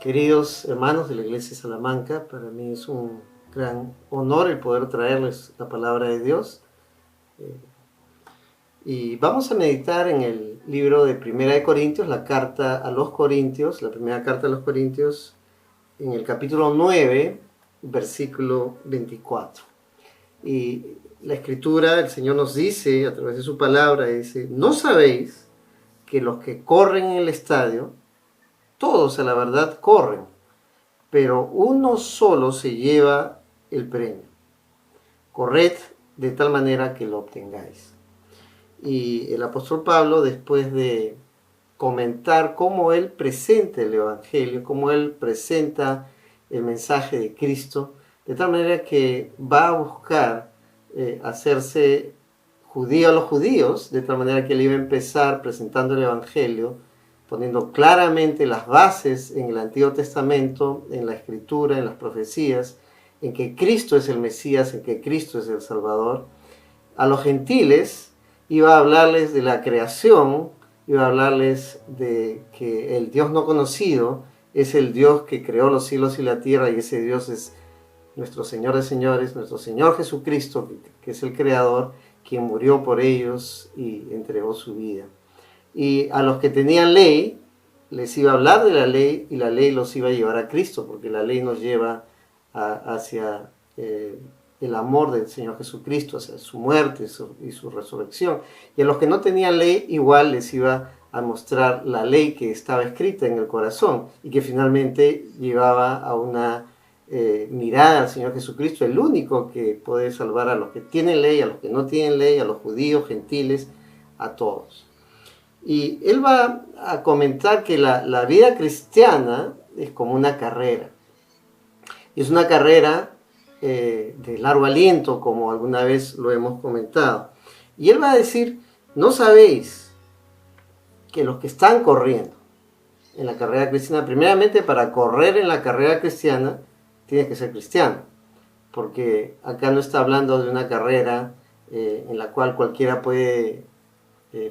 Queridos hermanos de la Iglesia de Salamanca, para mí es un gran honor el poder traerles la palabra de Dios. Y vamos a meditar en el libro de Primera de Corintios, la carta a los Corintios, la primera carta a los Corintios, en el capítulo 9, versículo 24. Y la Escritura, el Señor nos dice, a través de su palabra, dice: ¿no sabéis que los que corren en el estadio, todos a la verdad corren, pero uno solo se lleva el premio? Corred de tal manera que lo obtengáis. Y el apóstol Pablo, después de comentar cómo él presenta el Evangelio, cómo él presenta el mensaje de Cristo, de tal manera que va a buscar hacerse judío a los judíos, de tal manera que él iba a empezar presentando el Evangelio, poniendo claramente las bases en el Antiguo Testamento, en la Escritura, en las profecías, en que Cristo es el Mesías, en que Cristo es el Salvador. A los gentiles iba a hablarles de la creación, iba a hablarles de que el Dios no conocido es el Dios que creó los cielos y la tierra, y ese Dios es nuestro Señor de señores, nuestro Señor Jesucristo, que es el Creador, quien murió por ellos y entregó su vida. Y a los que tenían ley, les iba a hablar de la ley, y la ley los iba a llevar a Cristo, porque la ley nos lleva hacia el amor del Señor Jesucristo, hacia su muerte y su resurrección. Y a los que no tenían ley, igual les iba a mostrar la ley que estaba escrita en el corazón, y que finalmente llevaba a una mirada al Señor Jesucristo, el único que puede salvar a los que tienen ley, a los que no tienen ley, a los judíos, gentiles, a todos. Y él va a comentar que la vida cristiana es como una carrera. Y es una carrera de largo aliento, como alguna vez lo hemos comentado. Y él va a decir: ¿no sabéis que los que están corriendo en la carrera cristiana, primeramente, para correr en la carrera cristiana, tienes que ser cristiano? Porque acá no está hablando de una carrera en la cual cualquiera puede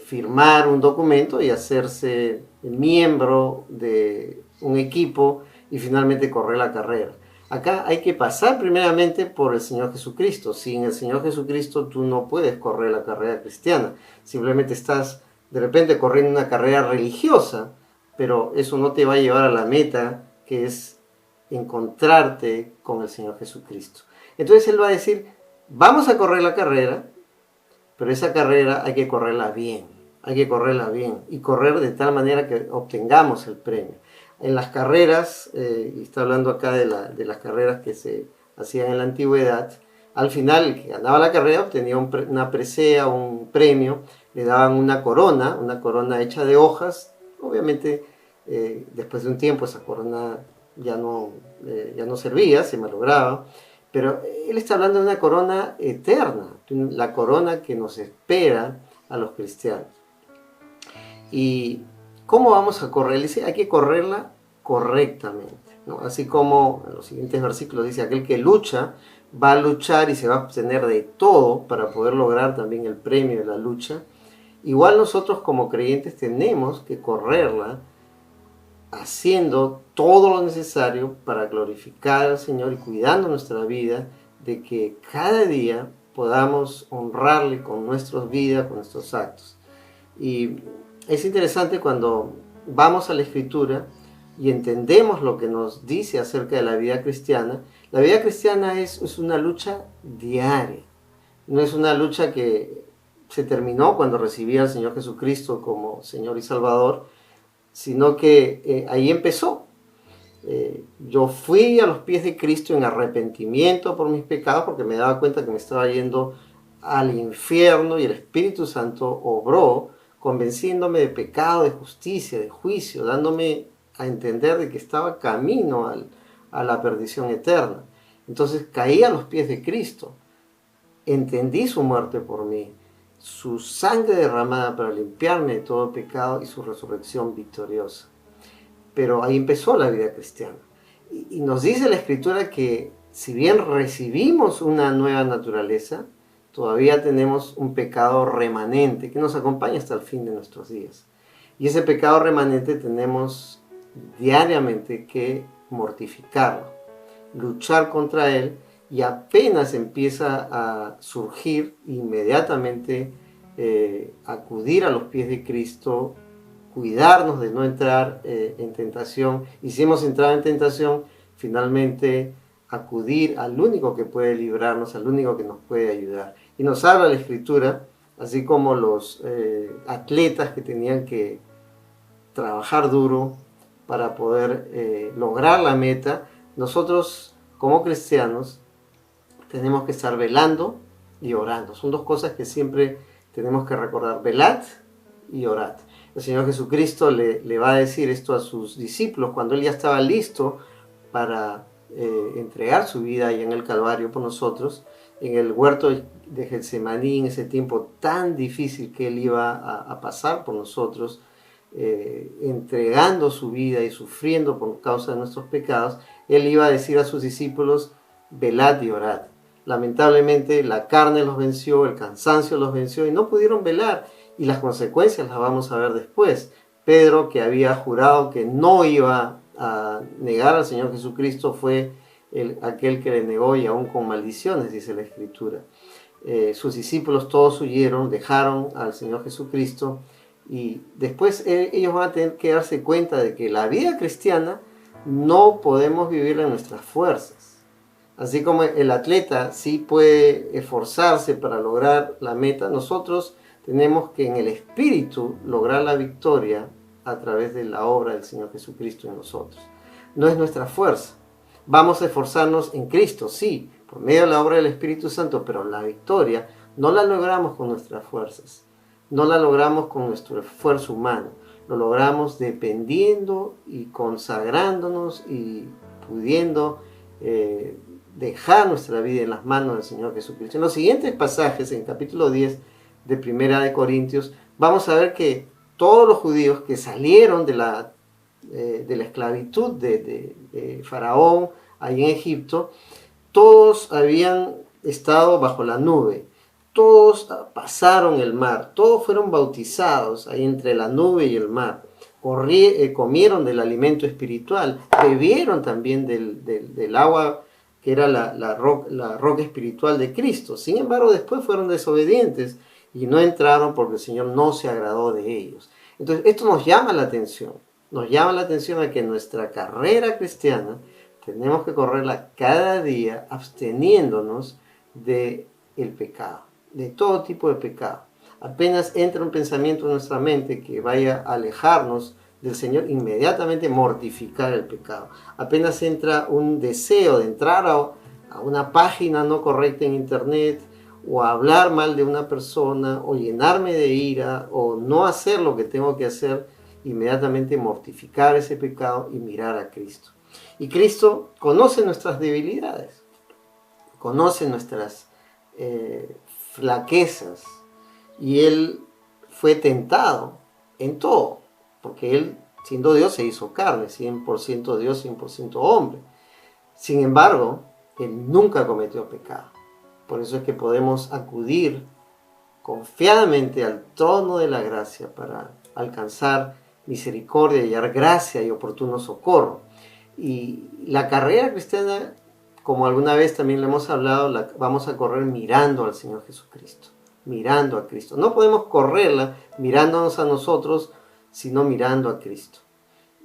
firmar un documento y hacerse miembro de un equipo y finalmente correr la carrera. Acá hay que pasar primeramente por el Señor Jesucristo. Sin el Señor Jesucristo tú no puedes correr la carrera cristiana. Simplemente estás de repente corriendo una carrera religiosa, pero eso no te va a llevar a la meta, que es encontrarte con el Señor Jesucristo. Entonces él va a decir: vamos a correr la carrera, pero esa carrera hay que correrla bien, y correr de tal manera que obtengamos el premio. En las carreras, y está hablando acá de las carreras que se hacían en la antigüedad, al final el que ganaba la carrera obtenía una presea, un premio, le daban una corona hecha de hojas. Obviamente después de un tiempo esa corona ya no servía, se malograba. Pero él está hablando de una corona eterna, la corona que nos espera a los cristianos. ¿Y cómo vamos a correr? Dice: hay que correrla correctamente, ¿no? Así como en los siguientes versículos dice: aquel que lucha va a luchar y se va a abstener de todo para poder lograr también el premio de la lucha. Igual nosotros como creyentes tenemos que correrla haciendo todo lo necesario para glorificar al Señor y cuidando nuestra vida, de que cada día podamos honrarle con nuestras vidas, con nuestros actos. Y es interesante cuando vamos a la Escritura y entendemos lo que nos dice acerca de la vida cristiana. La vida cristiana es una lucha diaria, no es una lucha que se terminó cuando recibí al Señor Jesucristo como Señor y Salvador, sino que ahí empezó. Yo fui a los pies de Cristo en arrepentimiento por mis pecados, porque me daba cuenta que me estaba yendo al infierno, y el Espíritu Santo obró convenciéndome de pecado, de justicia, de juicio, dándome a entender de que estaba camino a la perdición eterna. Entonces caí a los pies de Cristo, entendí su muerte por mí, su sangre derramada para limpiarme de todo pecado y su resurrección victoriosa. Pero ahí empezó la vida cristiana. Y nos dice la Escritura que si bien recibimos una nueva naturaleza, todavía tenemos un pecado remanente que nos acompaña hasta el fin de nuestros días. Y ese pecado remanente tenemos diariamente que mortificarlo, luchar contra él, y apenas empieza a surgir, inmediatamente acudir a los pies de Cristo, cuidarnos de no entrar en tentación, y si hemos entrado en tentación, finalmente acudir al único que puede librarnos, al único que nos puede ayudar. Y nos habla la Escritura, así como los atletas que tenían que trabajar duro para poder lograr la meta, nosotros como cristianos tenemos que estar velando y orando. Son dos cosas que siempre tenemos que recordar: velad y orad. El Señor Jesucristo le va a decir esto a sus discípulos cuando Él ya estaba listo para entregar su vida ahí en el Calvario por nosotros, en el huerto de Getsemaní, en ese tiempo tan difícil que Él iba a pasar por nosotros, entregando su vida y sufriendo por causa de nuestros pecados. Él iba a decir a sus discípulos: velad y orad. Lamentablemente la carne los venció, el cansancio los venció y no pudieron velar, y las consecuencias las vamos a ver después. Pedro, que había jurado que no iba a negar al Señor Jesucristo, fue aquel que le negó, y aún con maldiciones, dice la Escritura. Sus discípulos todos huyeron, dejaron al Señor Jesucristo, y después ellos van a tener que darse cuenta de que la vida cristiana no podemos vivirla en nuestras fuerzas. Así como el atleta sí puede esforzarse para lograr la meta, nosotros tenemos que en el Espíritu lograr la victoria a través de la obra del Señor Jesucristo en nosotros. No es nuestra fuerza. Vamos a esforzarnos en Cristo, sí, por medio de la obra del Espíritu Santo, pero la victoria no la logramos con nuestras fuerzas, no la logramos con nuestro esfuerzo humano, lo logramos dependiendo y consagrándonos y pudiendo dejar nuestra vida en las manos del Señor Jesucristo. En los siguientes pasajes, en capítulo 10 de Primera de Corintios, vamos a ver que todos los judíos que salieron de la esclavitud de Faraón ahí en Egipto, todos habían estado bajo la nube, todos pasaron el mar, todos fueron bautizados ahí entre la nube y el mar, comieron del alimento espiritual, bebieron también del agua que era la roca espiritual de Cristo. Sin embargo, después fueron desobedientes y no entraron porque el Señor no se agradó de ellos. Entonces, esto nos llama la atención a que nuestra carrera cristiana tenemos que correrla cada día absteniéndonos del pecado, de todo tipo de pecado. Apenas entra un pensamiento en nuestra mente que vaya a alejarnos del Señor, inmediatamente mortificar el pecado. Apenas entra un deseo de entrar a una página no correcta en internet, o a hablar mal de una persona, o llenarme de ira, o no hacer lo que tengo que hacer, inmediatamente mortificar ese pecado y mirar a Cristo. Y Cristo conoce nuestras debilidades, conoce nuestras flaquezas, y Él fue tentado en todo, porque Él, siendo Dios, se hizo carne, 100% Dios, 100% hombre. Sin embargo, Él nunca cometió pecado. Por eso es que podemos acudir confiadamente al trono de la gracia para alcanzar misericordia y hallar gracia y oportuno socorro. Y la carrera cristiana, como alguna vez también le hemos hablado, la vamos a correr mirando al Señor Jesucristo, mirando a Cristo. No podemos correrla mirándonos a nosotros, sino mirando a Cristo.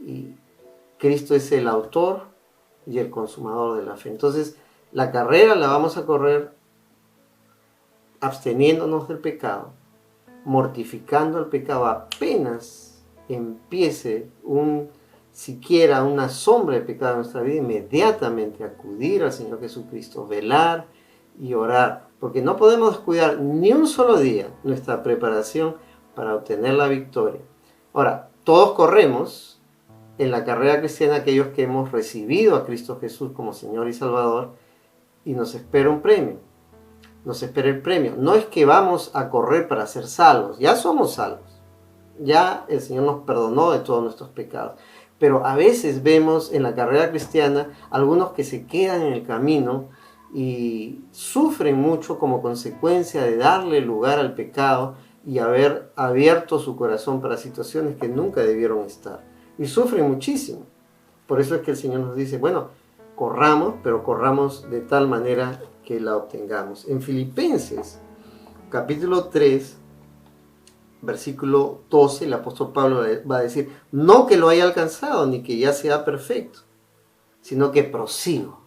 Y Cristo es el autor y el consumador de la fe. Entonces, la carrera la vamos a correr absteniéndonos del pecado, mortificando el pecado apenas empiece siquiera una sombra de pecado en nuestra vida, inmediatamente acudir al Señor Jesucristo, velar y orar, porque no podemos descuidar ni un solo día nuestra preparación para obtener la victoria. Ahora, todos corremos en la carrera cristiana aquellos que hemos recibido a Cristo Jesús como Señor y Salvador, y nos espera un premio. Nos espera el premio. No es que vamos a correr para ser salvos, ya somos salvos. Ya el Señor nos perdonó de todos nuestros pecados. Pero a veces vemos en la carrera cristiana algunos que se quedan en el camino y sufren mucho como consecuencia de darle lugar al pecado y haber abierto su corazón para situaciones que nunca debieron estar. y sufren muchísimo. Por eso es que el Señor nos dice, bueno, corramos, pero corramos de tal manera que la obtengamos. En Filipenses, capítulo 3, versículo 12, el apóstol Pablo va a decir, no que lo haya alcanzado, ni que ya sea perfecto, sino que prosigo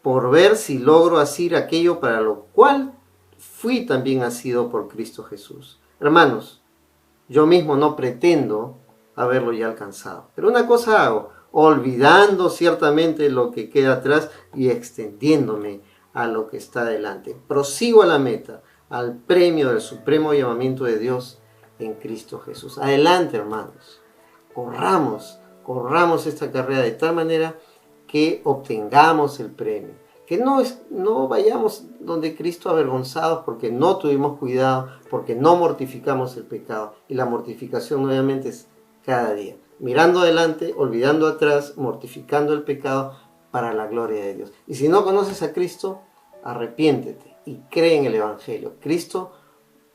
por ver si logro asir aquello para lo cual fui también asido por Cristo Jesús. Hermanos, yo mismo no pretendo haberlo ya alcanzado, pero una cosa hago, olvidando ciertamente lo que queda atrás y extendiéndome a lo que está delante. Prosigo a la meta, al premio del supremo llamamiento de Dios en Cristo Jesús. Adelante, hermanos, corramos esta carrera de tal manera que obtengamos el premio. Que no vayamos donde Cristo avergonzados porque no tuvimos cuidado, porque no mortificamos el pecado. Y la mortificación nuevamente es cada día. Mirando adelante, olvidando atrás, mortificando el pecado para la gloria de Dios. Y si no conoces a Cristo, arrepiéntete y cree en el Evangelio. Cristo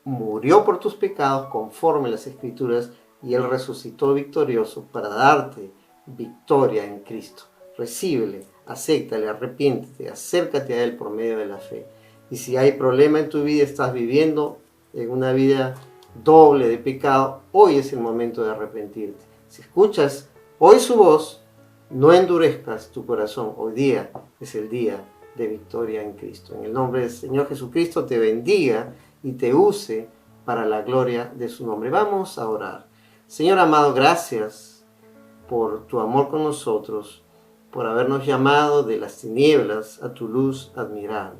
murió por tus pecados conforme a las Escrituras y Él resucitó victorioso para darte victoria en Cristo. Recíbele, acéptale, arrepiéntete, acércate a Él por medio de la fe. Y si hay problema en tu vida, estás viviendo en una vida doble de pecado, hoy es el momento de arrepentirte. Si escuchas hoy su voz, no endurezcas tu corazón. Hoy día es el día de victoria en Cristo. En el nombre del Señor Jesucristo te bendiga y te use para la gloria de su nombre. Vamos a orar. Señor amado, gracias por tu amor con nosotros, por habernos llamado de las tinieblas a tu luz admirable.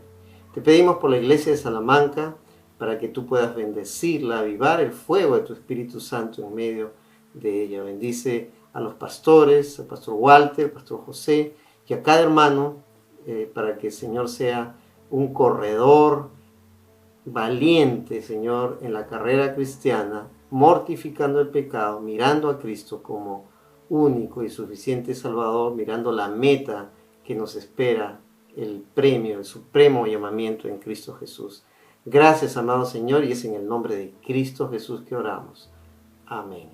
Te pedimos por la iglesia de Salamanca, para que tú puedas bendecirla, avivar el fuego de tu Espíritu Santo en medio de ella. Bendice a los pastores, al pastor Walter, al pastor José y a cada hermano, para que el Señor sea un corredor valiente, Señor, en la carrera cristiana, mortificando el pecado, mirando a Cristo como único y suficiente Salvador, mirando la meta que nos espera, el premio, el supremo llamamiento en Cristo Jesús. Gracias, amado Señor, y es en el nombre de Cristo Jesús que oramos. Amén.